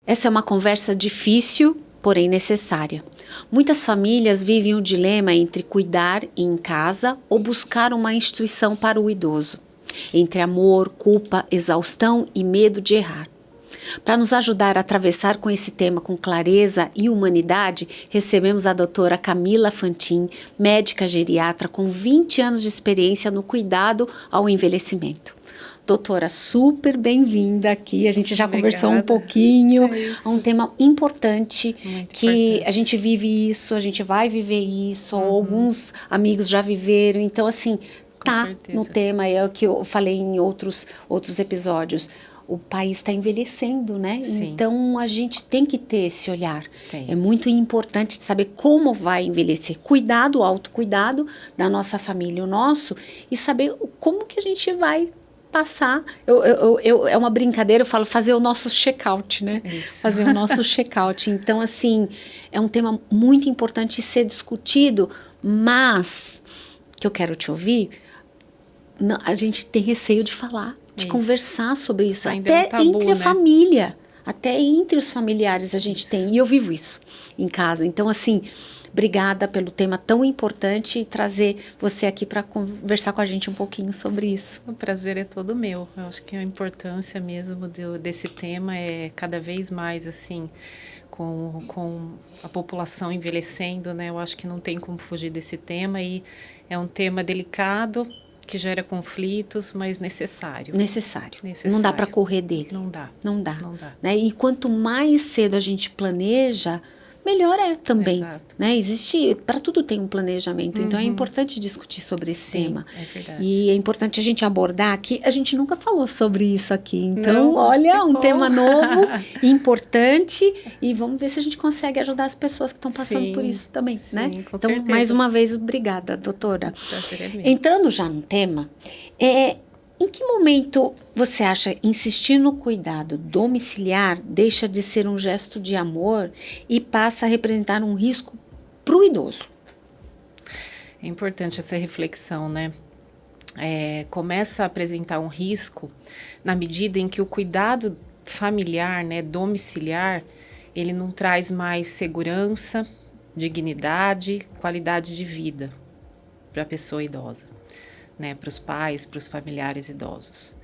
Essa é uma conversa difícil, porém necessária. Muitas famílias vivem o dilema entre cuidar em casa ou buscar uma instituição para o idoso, entre amor, culpa, exaustão e medo de errar. Para nos ajudar a atravessar com esse tema com clareza e humanidade, recebemos a doutora Camila Fantin, médica geriatra com 20 anos de experiência no cuidado ao envelhecimento. Doutora, super bem-vinda aqui. A gente já conversou um pouquinho. É um tema importante, a gente vive isso, a gente vai viver isso, alguns amigos já viveram. Então, assim, tá no tema, é o que eu falei em outros episódios. O país está envelhecendo, né? Sim. Então, a gente tem que ter esse olhar. Tem. É muito importante saber como vai envelhecer. Cuidado, autocuidado da nossa família, o nosso, e saber como que a gente vai passar. É uma brincadeira, eu falo fazer o nosso check-out, né? Isso. Fazer o nosso check-out. Então, assim, é um tema muito importante ser discutido, mas que eu quero te ouvir, a gente tem receio de falar, de conversar sobre isso. Ainda é um tabu, entre a né? família, até entre os familiares a gente tem. E eu vivo isso em casa. Então, assim, obrigada pelo tema tão importante e trazer você aqui para conversar com a gente um pouquinho sobre isso. O prazer é todo meu. Eu acho que a importância mesmo desse tema é cada vez mais, assim, com a população envelhecendo, né? Eu acho que não tem como fugir desse tema e é um tema delicado, que gera conflitos, mas necessário. Necessário. Não dá para correr dele. Não dá. Não dá. Não dá. Né? E quanto mais cedo a gente planeja, melhor é também. Exato. Né? Existe, para tudo tem um planejamento, então é importante discutir sobre esse tema. É verdade. E é importante a gente abordar aqui, a gente nunca falou sobre isso aqui, então Não, olha, um bom. tema novo, importante, e vamos ver se a gente consegue ajudar as pessoas que estão passando por isso também, sim, né? com Então, certeza. mais uma vez, obrigada, doutora. Prazer é meu. Entrando já no tema, em que momento você acha insistir no cuidado domiciliar deixa de ser um gesto de amor e passa a representar um risco para o idoso? É importante essa reflexão, né? Começa a apresentar um risco na medida em que o cuidado familiar, né, domiciliar, ele não traz mais segurança, dignidade, qualidade de vida para a pessoa idosa, né, para os pais, para os familiares idosos.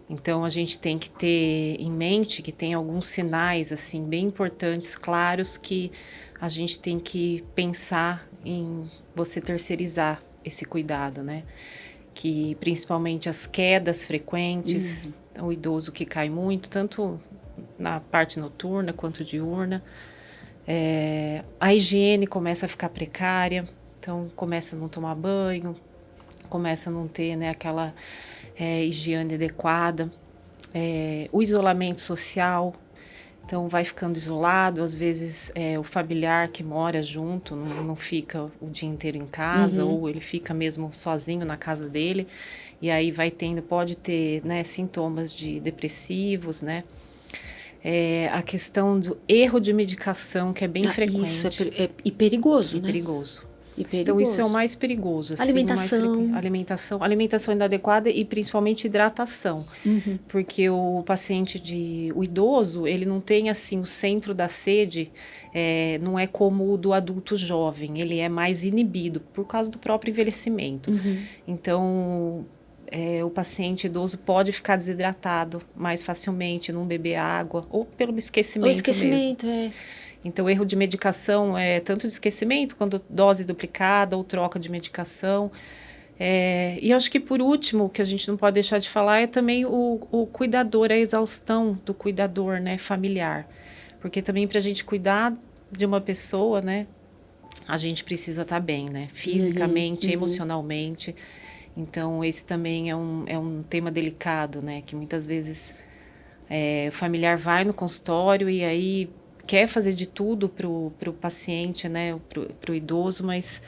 Então, a gente tem que ter em mente que tem alguns sinais, assim, bem importantes, claros, que a gente tem que pensar em você terceirizar esse cuidado, né? Que principalmente as quedas frequentes, o idoso que cai muito, tanto na parte noturna quanto diurna. A higiene começa a ficar precária, então começa a não tomar banho, começa a não ter, né, aquela higiene adequada, o isolamento social, então vai ficando isolado, às vezes o familiar que mora junto não fica o dia inteiro em casa, ou ele fica mesmo sozinho na casa dele, e aí pode ter, né, sintomas depressivos, né? A questão do erro de medicação, que é bem frequente. Isso e perigoso, né? Perigoso. E perigoso. Então, isso é o mais perigoso. Assim, alimentação inadequada e principalmente hidratação. Porque o idoso, ele não tem assim, o centro da sede, não é como o do adulto jovem, ele é mais inibido por causa do próprio envelhecimento. Então, o paciente idoso pode ficar desidratado mais facilmente, não beber água, ou pelo esquecimento mesmo. Então, erro de medicação é tanto de esquecimento quanto dose duplicada ou troca de medicação. E acho que, por último, o que a gente não pode deixar de falar é também o cuidador, a exaustão do cuidador, né, familiar. Porque também para a gente cuidar de uma pessoa, né, a gente precisa estar bem, né, fisicamente, emocionalmente. Então, esse também é um tema delicado, né, que muitas vezes o familiar vai no consultório e aí quer fazer de tudo pro paciente, né, pro idoso, mas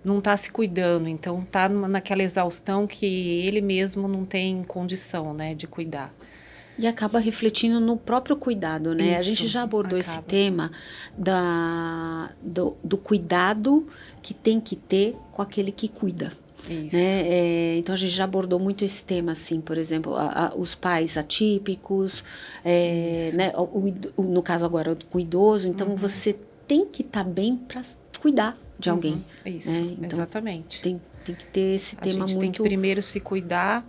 não está se cuidando, então está naquela exaustão que ele mesmo não tem condição, né, de cuidar. E acaba refletindo no próprio cuidado, né? Isso, a gente já abordou esse tema do cuidado que tem que ter com aquele que cuida. Isso. Né? Então a gente já abordou muito esse tema, assim, por exemplo, os pais atípicos, né? No caso agora o idoso, então você tem que estar bem para cuidar de alguém. Isso, né? Então, exatamente. Tem que ter esse tema A gente muito... tem que primeiro se cuidar,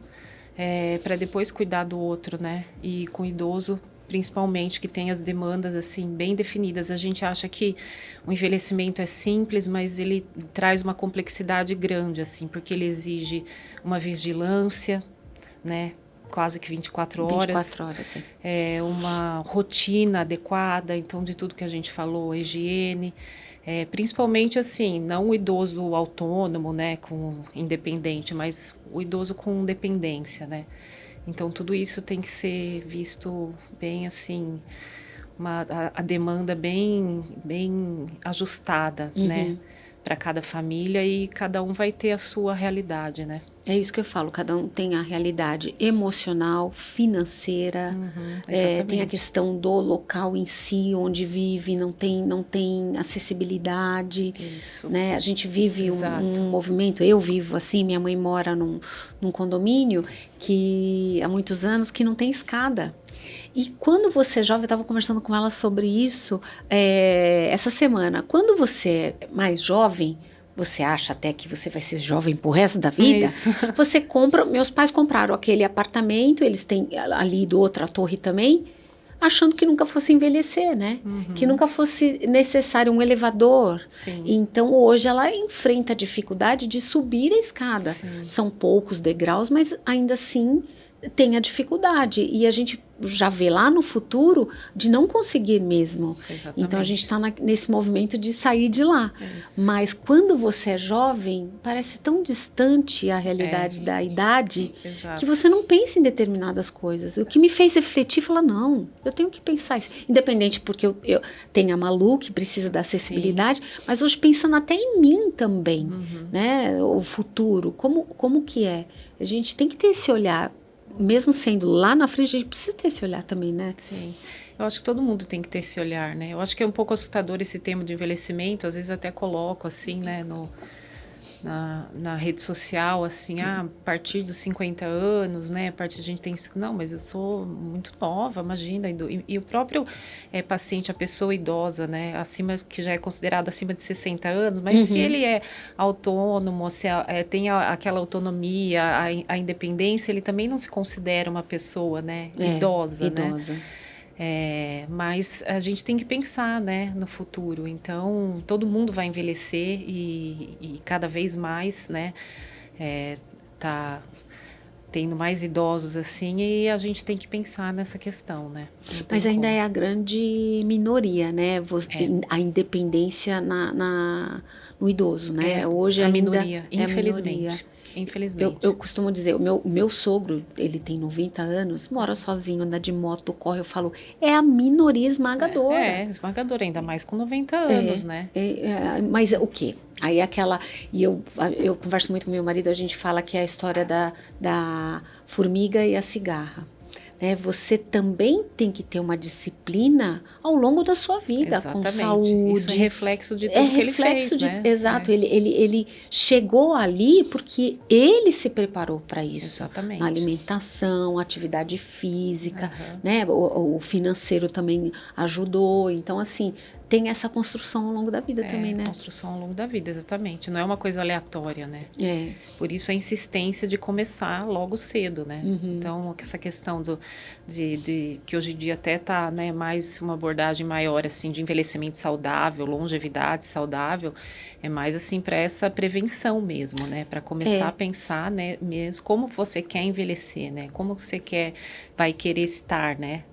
para depois cuidar do outro, né? E com o idoso, principalmente, que tem as demandas assim bem definidas. A gente acha que o envelhecimento é simples, mas ele traz uma complexidade grande, assim, porque ele exige uma vigilância, né? Quase que 24 horas. 24 horas, sim. Uma rotina adequada, então, de tudo que a gente falou, a higiene. Principalmente assim, não o idoso autônomo, né, independente, mas o idoso com dependência, né? Então tudo isso tem que ser visto bem assim, a demanda bem ajustada, né, para cada família, e cada um vai ter a sua realidade, né? É isso que eu falo, cada um tem a realidade emocional, financeira, tem a questão do local em si, onde vive, não tem acessibilidade. Isso. Né? A gente vive um movimento, eu vivo assim, minha mãe mora num condomínio que há muitos anos que não tem escada. E quando você é jovem, eu estava conversando com ela sobre isso essa semana, quando você é mais jovem, você acha até que você vai ser jovem pro resto da vida, você compra, meus pais compraram aquele apartamento, eles têm ali do outra torre também, achando que nunca fosse envelhecer, né? Que nunca fosse necessário um elevador. Sim. Então, hoje ela enfrenta a dificuldade de subir a escada. Sim. São poucos degraus, mas ainda assim tem a dificuldade. E a gente já vê lá no futuro de não conseguir mesmo. Exatamente. Então a gente está nesse movimento de sair de lá. Isso. Mas quando você é jovem, parece tão distante a realidade da idade. Exato. Que você não pensa em determinadas coisas. O que me fez refletir, falar, não, eu tenho que pensar isso. Independente porque eu tenho a Malu, que precisa da acessibilidade, sim, mas hoje pensando até em mim também, né? O futuro, como que é? A gente tem que ter esse olhar. Mesmo sendo lá na frente, a gente precisa ter esse olhar também, né? Sim. Eu acho que todo mundo tem que ter esse olhar, né? Eu acho que é um pouco assustador esse tema de envelhecimento. Às vezes até coloco assim, né, na rede social, assim, a partir dos 50 anos, né? A partir de a gente tem... Não, mas eu sou muito nova, imagina. E o próprio paciente, a pessoa idosa, né? Que já é considerado acima de 60 anos, mas se ele é autônomo, se tem aquela autonomia, a independência, ele também não se considera uma pessoa, né? Idosa, né? Mas a gente tem que pensar, né, no futuro. Então, todo mundo vai envelhecer e cada vez mais, né, tá tendo mais idosos assim, e a gente tem que pensar nessa questão, né? Mas ainda é a grande minoria, né? A independência no idoso, né? Hoje a ainda minoria, infelizmente. A minoria. Infelizmente. Eu costumo dizer, o meu sogro, ele tem 90 anos, mora sozinho, anda de moto, corre, eu falo, é a minoria esmagadora. Esmagadora, ainda mais com 90 anos, né? Mas o quê? Aí e eu converso muito com meu marido, a gente fala que é a história da formiga e a cigarra. Você também tem que ter uma disciplina ao longo da sua vida. Exatamente. Com saúde. Isso é reflexo de tudo que ele fez, né? Exato. Ele chegou ali porque ele se preparou para isso. Exatamente. Na alimentação, atividade física, né? O financeiro também ajudou. Então, assim, tem essa construção ao longo da vida também, né? Construção ao longo da vida, exatamente. Não é uma coisa aleatória, né? Por isso a insistência de começar logo cedo, né? Então, essa questão de que hoje em dia até tá, né, mais uma abordagem maior, assim, de envelhecimento saudável, longevidade saudável, é mais, assim, para essa prevenção mesmo, né? Para começar a pensar, né, mesmo como você quer envelhecer, né? Como você vai querer estar, né?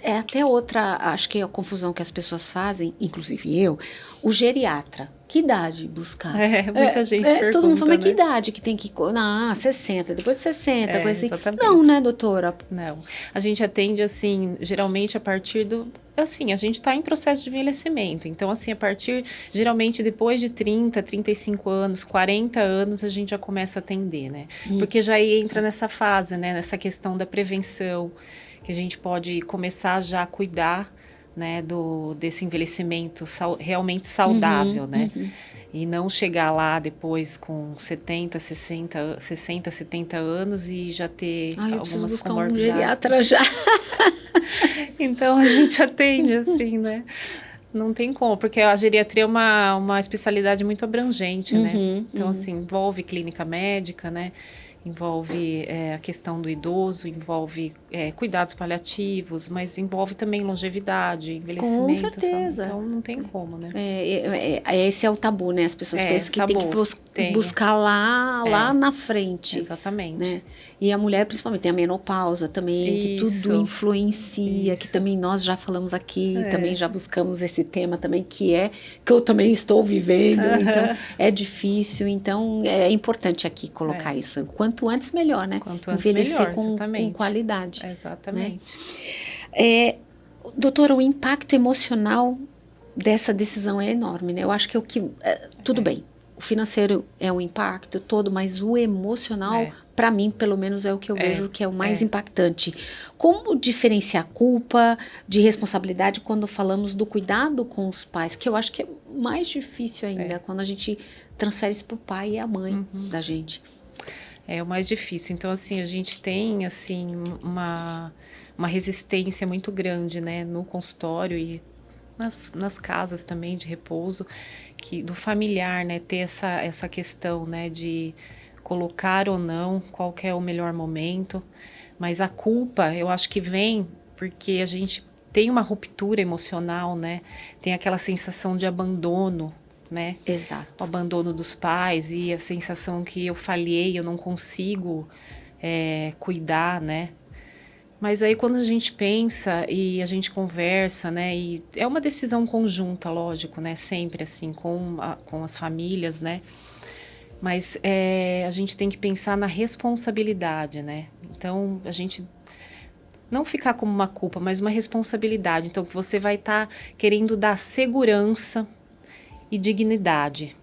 Até outra, acho que é a confusão que as pessoas fazem, inclusive eu, o geriatra. Que idade buscar? Muita gente pergunta, todo mundo fala, mas né? que idade que tem que... 60, depois de 60, coisa assim. Não, né, doutora? Não. A gente atende, assim, geralmente a partir do... Assim, a gente está em processo de envelhecimento. Então, assim, geralmente depois de 30, 35 anos, 40 anos, a gente já começa a atender, né? Porque já entra nessa fase, né? Nessa questão da prevenção, que a gente pode começar já a cuidar, né, desse envelhecimento realmente saudável, né? E não chegar lá depois com 70, 70 anos e já ter Eu preciso algumas buscar um comorbidades. geriatra já. Então, a gente atende assim, né? Não tem como, porque a geriatria é uma especialidade muito abrangente, né? Então, assim, envolve clínica médica, né? Envolve a questão do idoso, envolve cuidados paliativos, mas envolve também longevidade, envelhecimento. Com certeza. Sabe? Então, não tem como, né? Esse é o tabu, né? As pessoas pensam que tem que buscar lá na frente. Exatamente. Né? E a mulher, principalmente, tem a menopausa também, que tudo influencia, que também nós já falamos aqui, também já buscamos esse tema também, que eu também estou vivendo, então é difícil, então é importante aqui colocar isso. Quanto antes, melhor, né? Quanto antes, envelhecer melhor, com qualidade. Exatamente. Né? Doutora, o impacto emocional dessa decisão é enorme, né? Eu acho que é o que... tudo bem, o financeiro é um impacto todo, mas o emocional, para mim, pelo menos, é o que eu vejo que é o mais impactante. Como diferenciar culpa de responsabilidade quando falamos do cuidado com os pais? Que eu acho que é mais difícil ainda, quando a gente transfere isso para o pai e a mãe da gente. É o mais difícil. Então, assim, a gente tem, assim, uma resistência muito grande, né, no consultório e nas casas também de repouso, do familiar, né, ter essa questão, né, de colocar ou não qual que é o melhor momento. Mas a culpa, eu acho que vem porque a gente tem uma ruptura emocional, né, tem aquela sensação de abandono, né? Exato. O abandono dos pais e a sensação que eu falhei, eu não consigo cuidar, né? Mas aí quando a gente pensa e a gente conversa, né? E é uma decisão conjunta, lógico, né? Sempre assim, com as famílias, né? Mas a gente tem que pensar na responsabilidade, né? Então, a gente não ficar como uma culpa, mas uma responsabilidade. Então, que você vai estar querendo dar segurança e dignidade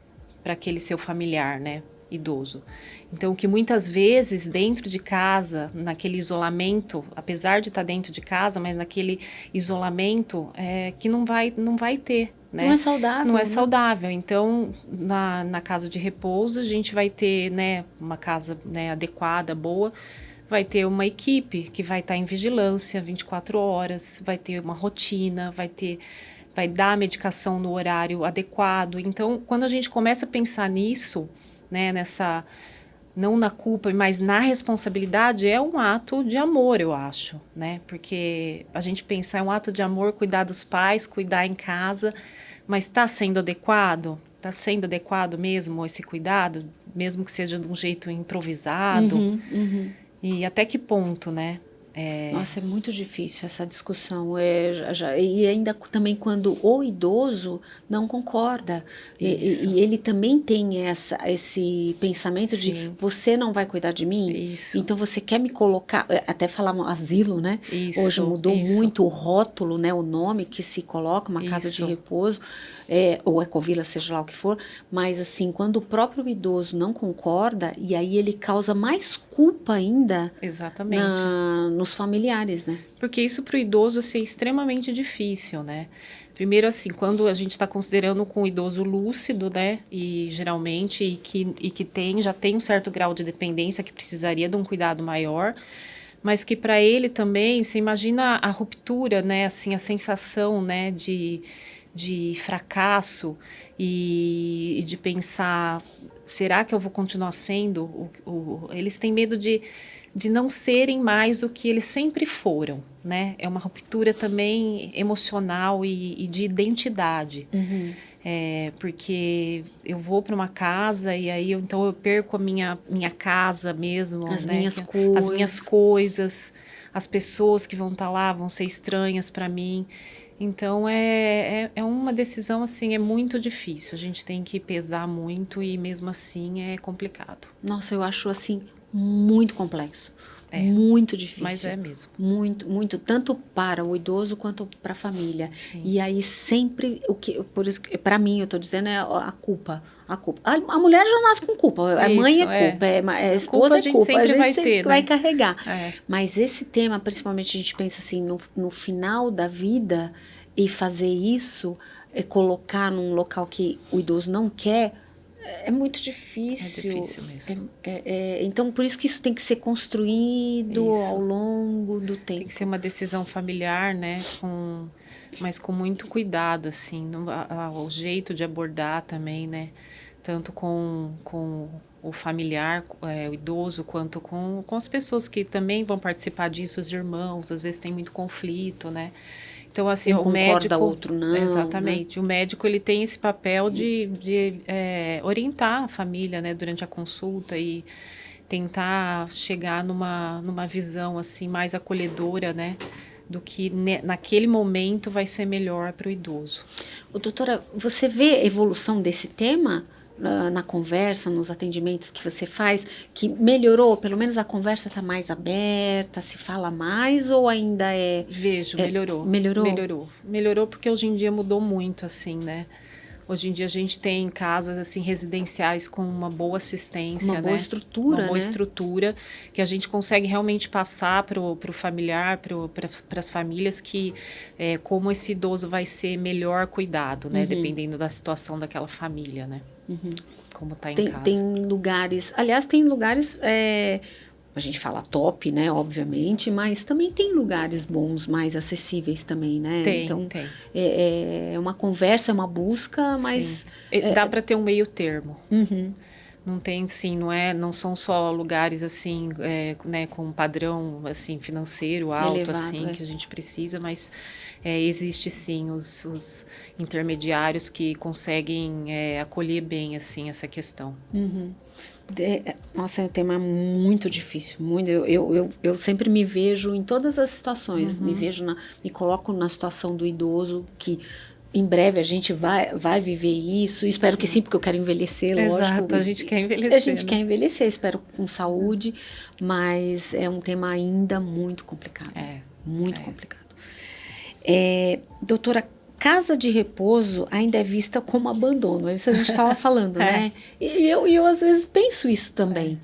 para aquele seu familiar, né, idoso. Então, que muitas vezes dentro de casa, naquele isolamento, apesar de estar dentro de casa, mas naquele isolamento que não vai ter, né? Não é saudável. Não é saudável. Então, na casa de repouso, a gente vai ter, né, uma casa, né, adequada, boa, vai ter uma equipe que vai estar em vigilância 24 horas, vai ter uma rotina, vai dar a medicação no horário adequado. Então, quando a gente começa a pensar nisso, né, não na culpa, mas na responsabilidade, é um ato de amor, eu acho, né? Porque a gente pensa, é um ato de amor cuidar dos pais, cuidar em casa, mas está sendo adequado? Está sendo adequado mesmo esse cuidado? Mesmo que seja de um jeito improvisado? E até que ponto, né? Nossa, é muito difícil essa discussão. E ainda também quando o idoso não concorda. E ele também tem esse pensamento de você não vai cuidar de mim? Isso. Então você quer me colocar... Até falavam asilo, né? Isso, hoje mudou muito o rótulo, né? O nome que se coloca, uma casa de repouso, ou ecovila, seja lá o que for. Mas assim, quando o próprio idoso não concorda, e aí ele causa mais culpa ainda... Exatamente. Nos familiares, né? Porque isso para o idoso assim, é extremamente difícil, né? Primeiro, assim, quando a gente está considerando com o idoso lúcido, né? E geralmente, já tem um certo grau de dependência que precisaria de um cuidado maior, mas que para ele também, você imagina a ruptura, né? Assim, a sensação, né? De fracasso e de pensar, será que eu vou continuar sendo? Eles têm medo de não serem mais o que eles sempre foram, né? É uma ruptura também emocional e de identidade. Porque eu vou para uma casa e aí então eu perco a minha casa mesmo, as né? minhas coisas, as pessoas que vão estar lá vão ser estranhas para mim. Então é uma decisão assim, é muito difícil. A gente tem que pesar muito e mesmo assim é complicado. Nossa, eu acho assim muito complexo, muito difícil. Mas é mesmo. Muito, muito, tanto para o idoso quanto para a família. Sim. E aí sempre, por isso, para mim, eu estou dizendo, é a culpa. A mulher já nasce com culpa, a mãe é culpa, a esposa é culpa, a gente sempre vai carregar. Mas esse tema, principalmente a gente pensa assim, no final da vida, e fazer isso colocar num local que o idoso não quer, é muito difícil. É difícil mesmo. Então, por isso que isso tem que ser construído ao longo do tempo. Tem que ser uma decisão familiar, né? Mas com muito cuidado, assim. O jeito de abordar também, né? Tanto com o familiar, o idoso, quanto com as pessoas que também vão participar disso, os irmãos. Às vezes tem muito conflito, né? Então, assim, o médico... outro não. Exatamente. Né? O médico, ele tem esse papel de orientar a família, né, durante a consulta e tentar chegar numa visão, assim, mais acolhedora, né, do que naquele momento vai ser melhor para o idoso. Doutora, você vê evolução desse tema na conversa, nos atendimentos que você faz, que melhorou? Pelo menos a conversa está mais aberta, se fala mais ou ainda é... Vejo, melhorou. Melhorou porque hoje em dia mudou muito, assim, né? Hoje em dia a gente tem casas assim residenciais com uma boa assistência, uma boa estrutura, uma boa estrutura que a gente consegue realmente passar para o familiar, para as famílias que como esse idoso vai ser melhor cuidado, né? Dependendo da situação daquela família, né? Como está em casa. Tem lugares, aliás, tem lugares, a gente fala top, né, obviamente, mas também tem lugares bons, mais acessíveis também, né? Tem, então, tem. É uma conversa, é uma busca, mas... Dá para ter um meio termo. Não tem, sim, não são só lugares assim, né, com um padrão assim financeiro alto, elevado, assim, que a gente precisa, mas existe sim os intermediários que conseguem acolher bem assim essa questão. Nossa, é um tema muito difícil, muito. Eu sempre me vejo em todas as situações, me coloco na situação do idoso que em breve a gente vai viver isso. Espero que sim, porque eu quero envelhecer, lógico. Exato, a gente quer envelhecer. A gente quer envelhecer, espero com saúde, mas é um tema ainda muito complicado. Muito complicado. Doutora, casa de repouso ainda é vista como abandono, isso a gente estava falando, né? E eu às vezes penso isso também.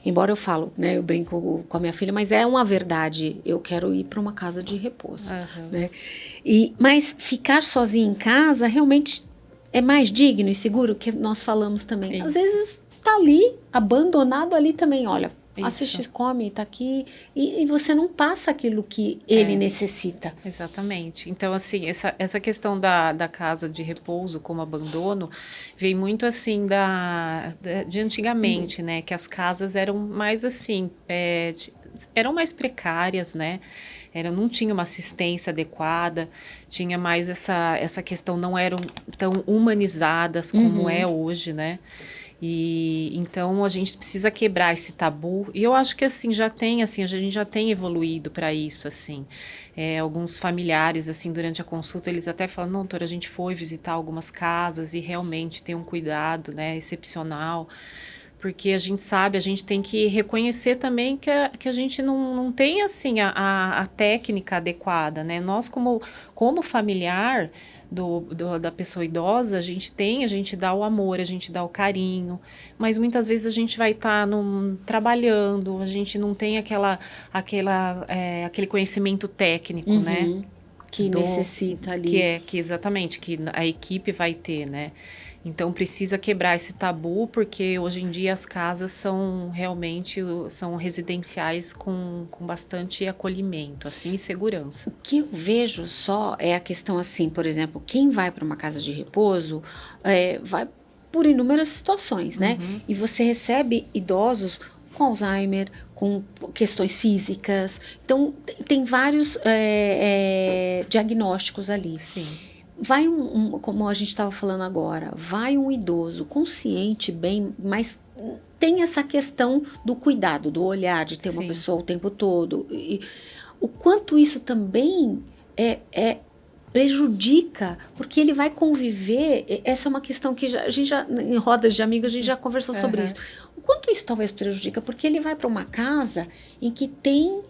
Embora eu falo, né, eu brinco com a minha filha, mas é uma verdade, eu quero ir para uma casa de repouso, né? Mas ficar sozinha em casa realmente é mais digno e seguro, que nós falamos também. Isso. Às vezes tá ali, abandonado ali também, olha, assiste, come, tá aqui, e você não passa aquilo que ele necessita. Exatamente. Então, assim, essa questão da casa de repouso como abandono vem muito, assim, de antigamente, né? Que as casas eram mais, assim, eram mais precárias, né? Não tinha uma assistência adequada, tinha mais essa questão, não eram tão humanizadas como é hoje, né? E então a gente precisa quebrar esse tabu, e eu acho que assim a gente já tem evoluído para isso, assim. Alguns familiares, assim, durante a consulta, eles até falam, não, doutora, a gente foi visitar algumas casas e realmente tem um cuidado, né, excepcional, porque a gente sabe, a gente tem que reconhecer também que a gente não tem, assim, a técnica adequada, né? Nós, como familiar da pessoa idosa, a gente dá o amor, a gente dá o carinho, mas muitas vezes a gente vai estar trabalhando, a gente não tem aquele conhecimento técnico, né? Que necessita ali. Exatamente, que a equipe vai ter, né? Então, precisa quebrar esse tabu, porque hoje em dia as casas são residenciais com bastante acolhimento, assim, e segurança. O que eu vejo só é a questão, assim, por exemplo, quem vai para uma casa de repouso vai por inúmeras situações, né? E você recebe idosos com Alzheimer, com questões físicas. Então, tem vários diagnósticos ali. Sim. Vai como a gente estava falando agora, vai um idoso consciente, bem, mas tem essa questão do cuidado, do olhar, de ter uma pessoa o tempo todo. E o quanto isso também prejudica, porque ele vai conviver, essa é uma questão que a gente já, em rodas de amigos, a gente já conversou sobre isso. O quanto isso talvez prejudica, porque ele vai para uma casa em que tem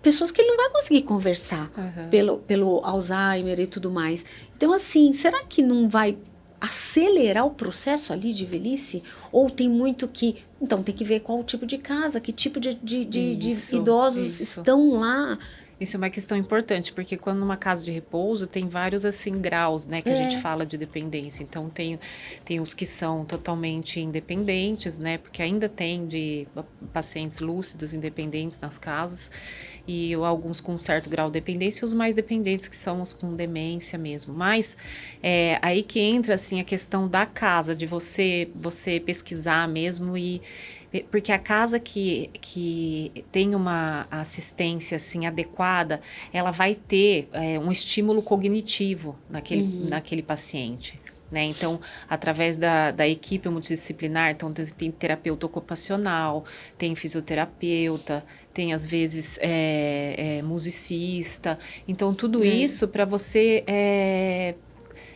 pessoas que ele não vai conseguir conversar pelo Alzheimer e tudo mais. Então, assim, será que não vai acelerar o processo ali de velhice? Ou tem muito que... Então, tem que ver qual o tipo de casa, que tipo de idosos estão lá. Isso é uma questão importante, porque quando numa casa de repouso tem vários, assim, graus, né, que a gente fala de dependência. Então, tem os que são totalmente independentes, né, porque ainda tem de pacientes lúcidos, independentes nas casas, e alguns com um certo grau de dependência, e os mais dependentes, que são os com demência mesmo. Mas aí que entra, assim, a questão da casa, de você pesquisar mesmo porque a casa que tem uma assistência assim adequada, ela vai ter um estímulo cognitivo naquele paciente. Né? Então, através da equipe multidisciplinar, então tem terapeuta ocupacional, tem fisioterapeuta, tem às vezes musicista. Então, tudo isso para você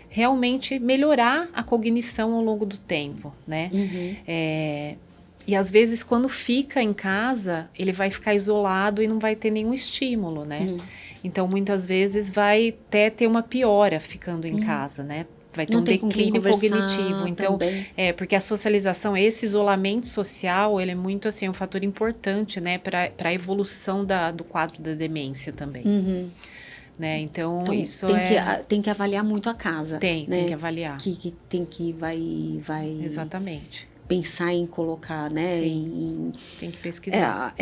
realmente melhorar a cognição ao longo do tempo, né? E às vezes, quando fica em casa, ele vai ficar isolado e não vai ter nenhum estímulo, né? Então, muitas vezes vai até ter uma piora ficando em casa, né? Vai ter um declínio cognitivo. Então, porque a socialização, esse isolamento social, ele é muito, assim, um fator importante, né? Para a evolução do quadro da demência também. Né? Então isso tem que avaliar muito a casa. Tem que avaliar. Que tem que vai exatamente pensar em colocar, né? Sim, tem que pesquisar.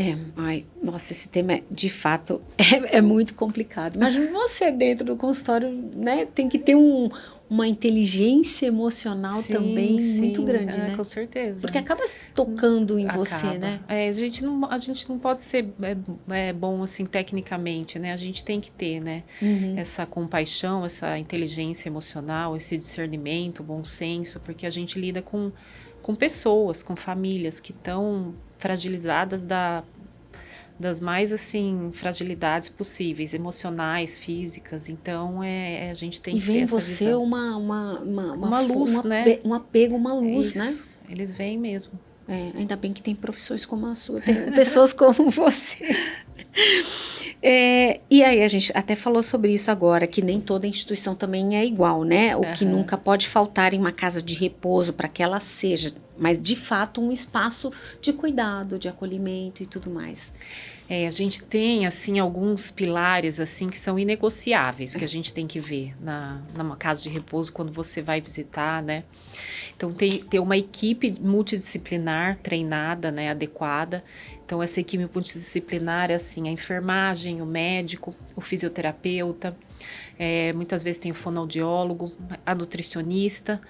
Nossa, esse tema de fato é muito complicado. Imagina você dentro do consultório, né? Tem que ter uma inteligência emocional também muito grande, né? Com certeza. Porque acaba tocando em você, né? A gente não pode ser bom assim tecnicamente, né? A gente tem que ter, né? Essa compaixão, essa inteligência emocional, esse discernimento, bom senso, porque a gente lida com pessoas, com famílias que estão fragilizadas das mais, assim, fragilidades possíveis, emocionais, físicas. Então, a gente tem que ter essa visão. E vem você uma luz, né? Um apego, uma luz, né? Eles vêm mesmo. Ainda bem que tem profissões como a sua, tem pessoas como você. E aí, a gente até falou sobre isso agora, que nem toda instituição também é igual, né? O que nunca pode faltar em uma casa de repouso para que ela seja, mas de fato, um espaço de cuidado, de acolhimento e tudo mais. A gente tem, assim, alguns pilares, assim, que são inegociáveis, que a gente tem que ver numa casa de repouso quando você vai visitar, né? Então, tem uma equipe multidisciplinar treinada, né, adequada. Então, essa equipe multidisciplinar é, assim, a enfermagem, o médico, o fisioterapeuta, muitas vezes tem o fonoaudiólogo, a nutricionista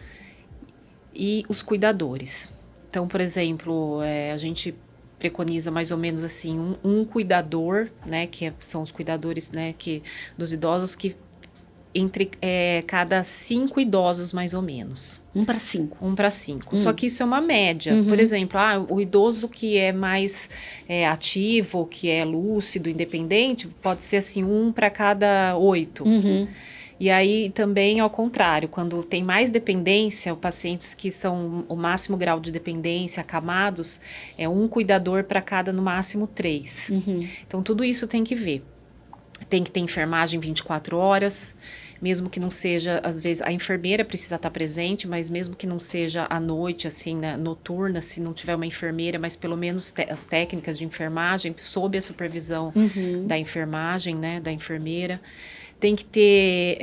e os cuidadores. Então, por exemplo, a gente preconiza mais ou menos assim um cuidador, né, que são os cuidadores, né, dos idosos, que entre cada 5 idosos mais ou menos. 1 para 5. 1 para 5. Só que isso é uma média. Por exemplo, o idoso que é mais ativo, que é lúcido, independente, pode ser assim 1 para cada 8. E aí também ao contrário, quando tem mais dependência, os pacientes que são o máximo grau de dependência, acamados, é 1 cuidador para cada no máximo 3. Então tudo isso tem que ver. Tem que ter enfermagem 24 horas, mesmo que não seja, às vezes, a enfermeira precisa estar presente, mas mesmo que não seja à noite, assim, noturna, se não tiver uma enfermeira, mas pelo menos as técnicas de enfermagem, sob a supervisão da enfermagem, né, da enfermeira. Tem que ter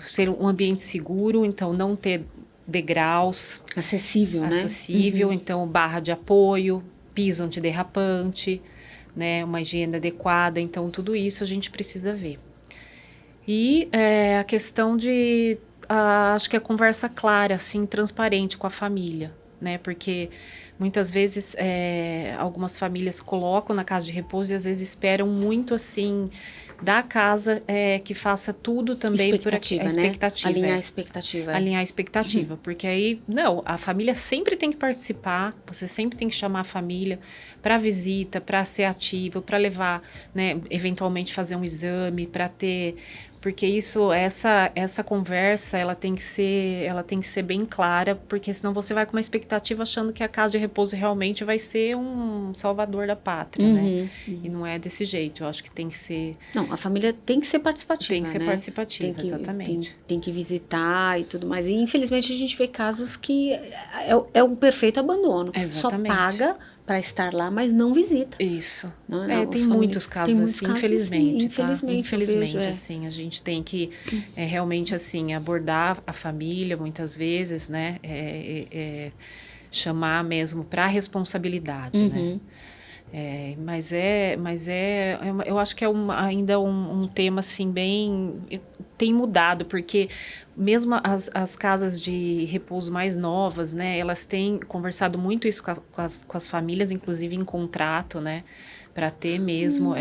ser um ambiente seguro, então não ter degraus. Acessível, né? Então barra de apoio, piso antiderrapante, né, uma higiene adequada. Então tudo isso a gente precisa ver. E a questão de, acho que a conversa clara, assim, transparente com a família, né, porque muitas vezes algumas famílias colocam na casa de repouso e às vezes esperam muito, assim, da casa que faça tudo também por aqui. A expectativa, né? Alinhar a expectativa. Alinhar a expectativa, porque aí, não, a família sempre tem que participar, você sempre tem que chamar a família para visita, para ser ativo, para levar, né, eventualmente fazer um exame, para ter... Porque essa conversa, ela tem que ser bem clara, porque senão você vai com uma expectativa achando que a casa de repouso realmente vai ser um salvador da pátria, né? E não é desse jeito, eu acho que tem que ser... Não, a família tem que ser participativa, tem que ser né? participativa, exatamente. Tem que visitar e tudo mais. E infelizmente a gente vê casos que é um perfeito abandono. Exatamente. Só paga para estar lá, mas não visita. Isso. Não, tem muitos casos assim, infelizmente. Infelizmente, vejo, assim, a gente tem que realmente assim abordar a família muitas vezes, né? Chamar mesmo para a responsabilidade, né? Mas eu acho que é ainda um tema assim bem tem mudado, porque mesmo as casas de repouso mais novas, né, elas têm conversado muito isso com as famílias, inclusive em contrato, né, para ter mesmo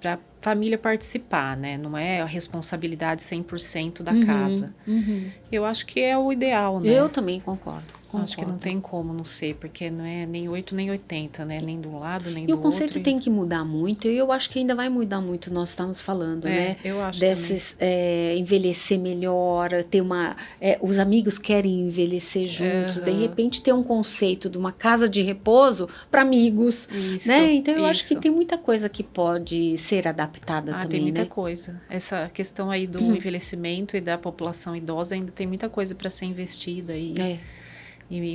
para a família participar, né, não é a responsabilidade 100% da casa. Eu acho que é o ideal, né? Eu também concordo. Acho que não tem como não ser, porque não é nem 8 nem 80, né? Nem de um lado, nem do outro. E o conceito tem que mudar muito, e eu acho que ainda vai mudar muito, nós estamos falando, né? Eu acho desses envelhecer melhor, ter os amigos querem envelhecer juntos, de repente ter um conceito de uma casa de repouso para amigos, né? Então eu acho que tem muita coisa que pode ser adaptada também, tem muita né? coisa. Essa questão aí do envelhecimento e da população idosa ainda tem muita coisa para ser investida e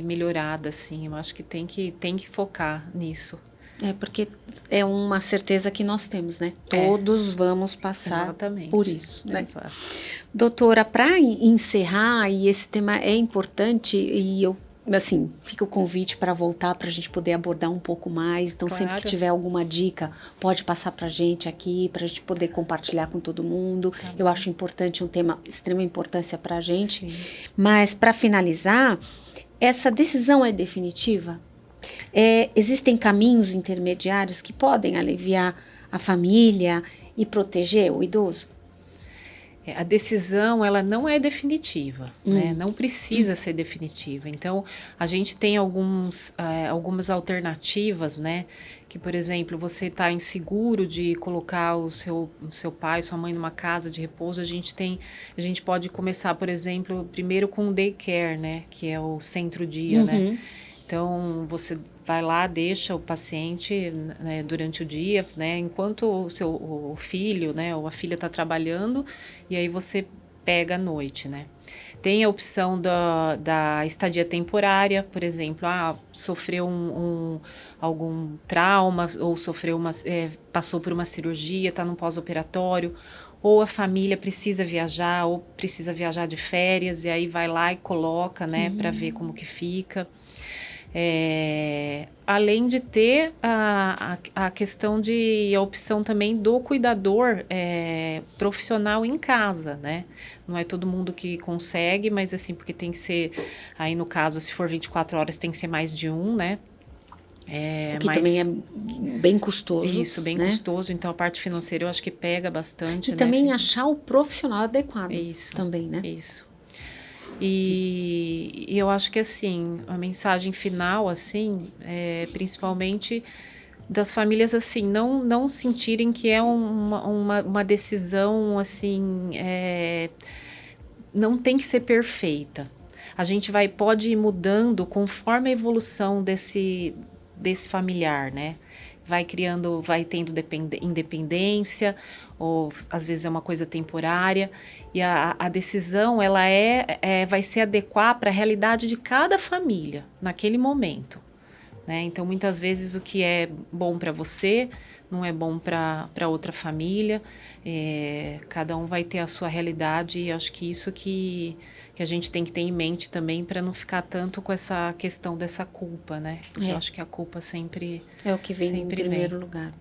melhorada, assim. Eu acho que tem que focar nisso. Porque é uma certeza que nós temos, né? Todos vamos passar por isso, né? Exato. Doutora, para encerrar, e esse tema é importante, e eu, assim, fica o convite para voltar, para a gente poder abordar um pouco mais. Então, sempre que tiver alguma dica, pode passar para a gente aqui, para a gente poder compartilhar com todo mundo. Eu acho importante, um tema de extrema importância para a gente. Sim. Mas, para finalizar, essa decisão é definitiva? Existem caminhos intermediários que podem aliviar a família e proteger o idoso? A decisão, ela não é definitiva, né? Não precisa ser definitiva. Então, a gente tem algumas alternativas, né? Que, por exemplo, você está inseguro de colocar o seu pai, sua mãe numa casa de repouso, a gente pode começar, por exemplo, primeiro com o daycare, né? Que é o centro-dia, né? Então, você vai lá, deixa o paciente, né, durante o dia, né, enquanto o filho, né, ou a filha está trabalhando, e aí você pega à noite, né. Tem a opção da estadia temporária, por exemplo, sofreu algum trauma, ou passou por uma cirurgia, está num pós-operatório, ou a família precisa viajar, ou precisa viajar de férias, e aí vai lá e coloca, né, para ver como que fica. Além de ter a questão a opção também do cuidador profissional em casa, né? Não é todo mundo que consegue, mas assim, porque tem que ser, aí no caso, se for 24 horas, tem que ser mais de um, né? Que também é bem custoso. Isso, bem custoso. Então, a parte financeira eu acho que pega bastante. E também achar o profissional adequado. Isso. Também, né? Isso. E eu acho que, assim, a mensagem final, assim, principalmente das famílias, assim, não sentirem que é uma decisão, assim, não tem que ser perfeita. A gente pode ir mudando conforme a evolução desse familiar, né? Vai tendo independência, ou às vezes é uma coisa temporária, e a decisão ela vai se adequar para a realidade de cada família naquele momento, né? Então, muitas vezes o que é bom para você não é bom para outra família, cada um vai ter a sua realidade, e acho que isso que a gente tem que ter em mente também, para não ficar tanto com essa questão dessa culpa, né? Eu acho que a culpa sempre é o que vem em primeiro lugar.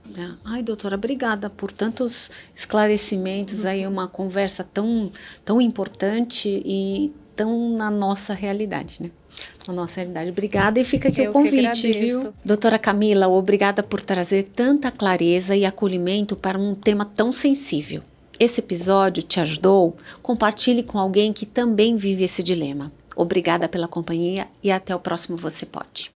Ai, doutora, obrigada por tantos esclarecimentos, aí uma conversa tão importante e tão na nossa realidade, né? Na nossa realidade. Obrigada, e fica aqui o convite, viu? Doutora Camila, obrigada por trazer tanta clareza e acolhimento para um tema tão sensível. Esse episódio te ajudou? Compartilhe com alguém que também vive esse dilema. Obrigada pela companhia e até o próximo Você Pode.